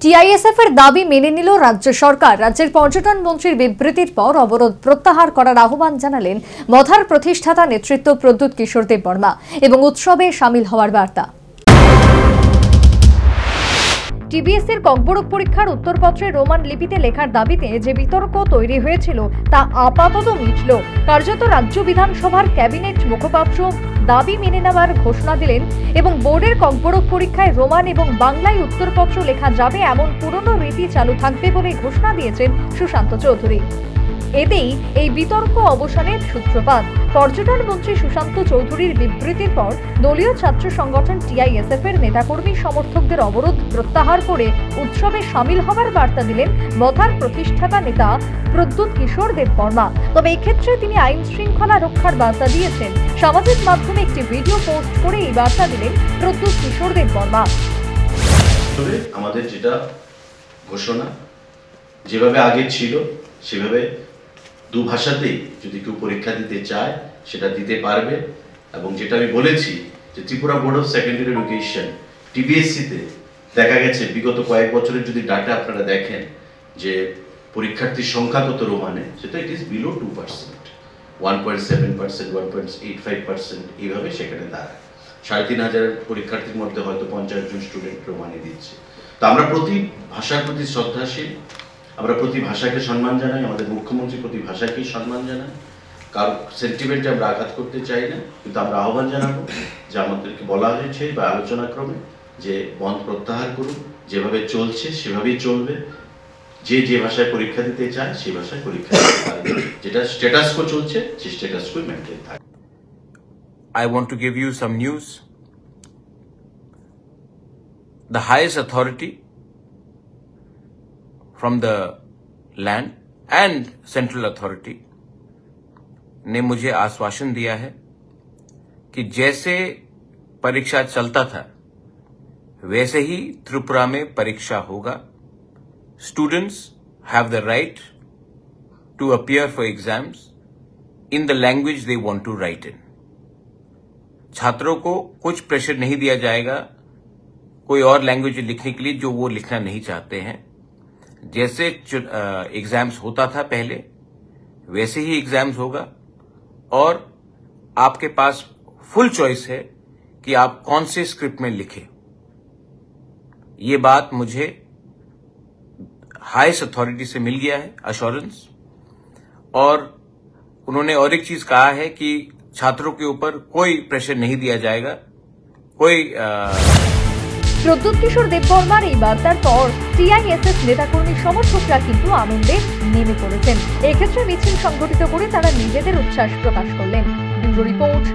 TISF এর দাবি মেনে নিল রাজ্য সরকার। রাজ্যের পর্যটন মন্ত্রীর বিবৃতির পর অবরোধ প্রত্যাহার করার আহ্বান জানালেন মথার প্রতিষ্ঠাতা নেতৃত্ব প্রদ্যুৎ কিশোর দেববর্মা এবং উৎসবে শামিল হওয়ার বার্তা। টিবিএস এর ককবরক পরীক্ষার উত্তরপত্রে রোমান লিপিতে লেখার দাবিতে যে বিতর্ক তৈরি হয়েছিল তা আপাতত মিটল। কার্যত রাজ্য বিধানসভার ক্যাবিনেট মুখপাত্র দাবি মেনে নেওয়ার ঘোষণা দিলেন এবং বোর্ডের ককবরক পরীক্ষায় রোমান এবং বাংলায় উত্তরপত্র লেখা যাবে এমন পুরনো রীতি চালু থাকবে বলে ঘোষণা দিয়েছেন সুশান্ত চৌধুরী। এতেই এই বিতর্ক অবসানের সূত্রপাত। পর্যটন মন্ত্রী সুশান্ত চৌধুরীর বিবৃতির পর দলীয় ছাত্র সংগঠন টিআইএসএফ এর নেতাকর্মী সমর্থকদের অবরোধ প্রত্যাহার করে উৎসবে শামিল হওয়ার বার্তা দিলেন মথার প্রতিষ্ঠাতা নেতা প্রদ্যুৎ কিশোর দেববর্মা। তবে এক্ষেত্রে তিনি আইন শৃঙ্খলা রক্ষার বার্তা দিয়েছেন। সামাজিক মাধ্যমে একটি ভিডিও পোস্ট করে এই বার্তা দিলেন প্রদ্যুৎ কিশোর দেববর্মা। আমাদের যেটা ঘোষণা যেভাবে আগে ছিল সেভাবে দু ভাষাতেই যদি কেউ পরীক্ষা দিতে চায় সেটা দিতে পারবে। এবং যেটা আমি বলেছি যে Tripura board of secondary education টিবিএসসিতে দেখা গেছে বিগত কয়েক বছরের যদি ডাটা আপনারা দেখেন যে পরীক্ষার্থীর সংখ্যা কত রোমানে, সেটা ইট ইজ বিলো 2%, 1.7%, 1.85% এইভাবে সেখানে দাঁড়ায়। 3,500 পরীক্ষার্থীর মধ্যে হয়তো 50 জন স্টুডেন্ট রোমানে দিচ্ছে। তো আমরা প্রতি ভাষার প্রতি শ্রদ্ধাশীল, আমরা প্রতি ভাষাকে সম্মান জানাই, আমাদের মুখ্যমন্ত্রী প্রতি ভাষাকেই সম্মান জানাই। কারো সেন্টিমেন্টে আমরা আঘাত করতে চাই না, কিন্তু আমরা আহ্বান জানাবো যে আমাদেরকে বলা হয়েছে বা আলোচনা ক্রমে যে বন্ধ প্রত্যাহার করুন, যেভাবে চলছে সেভাবেই চলবে। যে যে ভাষায় পরীক্ষা দিতে চায় সেই ভাষায় পরীক্ষা দিতে পারবে। যেটা স্ট্যাটাস কো চলছে সেই স্ট্যাটাস কো মেইনটেইন থাকবে। I want to give you some news. The highest authority from the land and central authority ने मुझे आश्वासन दिया है कि जैसे परीक्षा चलता था वैसे ही त्रिपुरा में परीक्षा होगा। Students have the right to appear for exams in the language they want to write in. छात्रों को कुछ प्रेशर नहीं दिया जाएगा कोई और लैंग्वेज लिखने के लिए जो वो लिखना नहीं चाहते हैं। जैसे एग्जाम्स होता था पहले वैसे ही एग्जाम्स होगा और आपके पास फुल चॉइस है कि आप कौन से स्क्रिप्ट में लिखें। ये बात मुझे हाईएस्ट अथॉरिटी से मिल गया है अश्योरेंस। और उन्होंने और एक चीज कहा है कि छात्रों के ऊपर कोई प्रेशर नहीं दिया जाएगा। कोई প্রদ্যুৎ কিশোর দেববর্মার এই বার্তার পর টিআইএসএফ নেতাকর্মী সমর্থকরা কিন্তু আনন্দে নেমে পড়েছেন। এক্ষেত্রে মিছিল সংগঠিত করে তারা নিজেদের উচ্ছ্বাস প্রকাশ করলেন। Bureau report.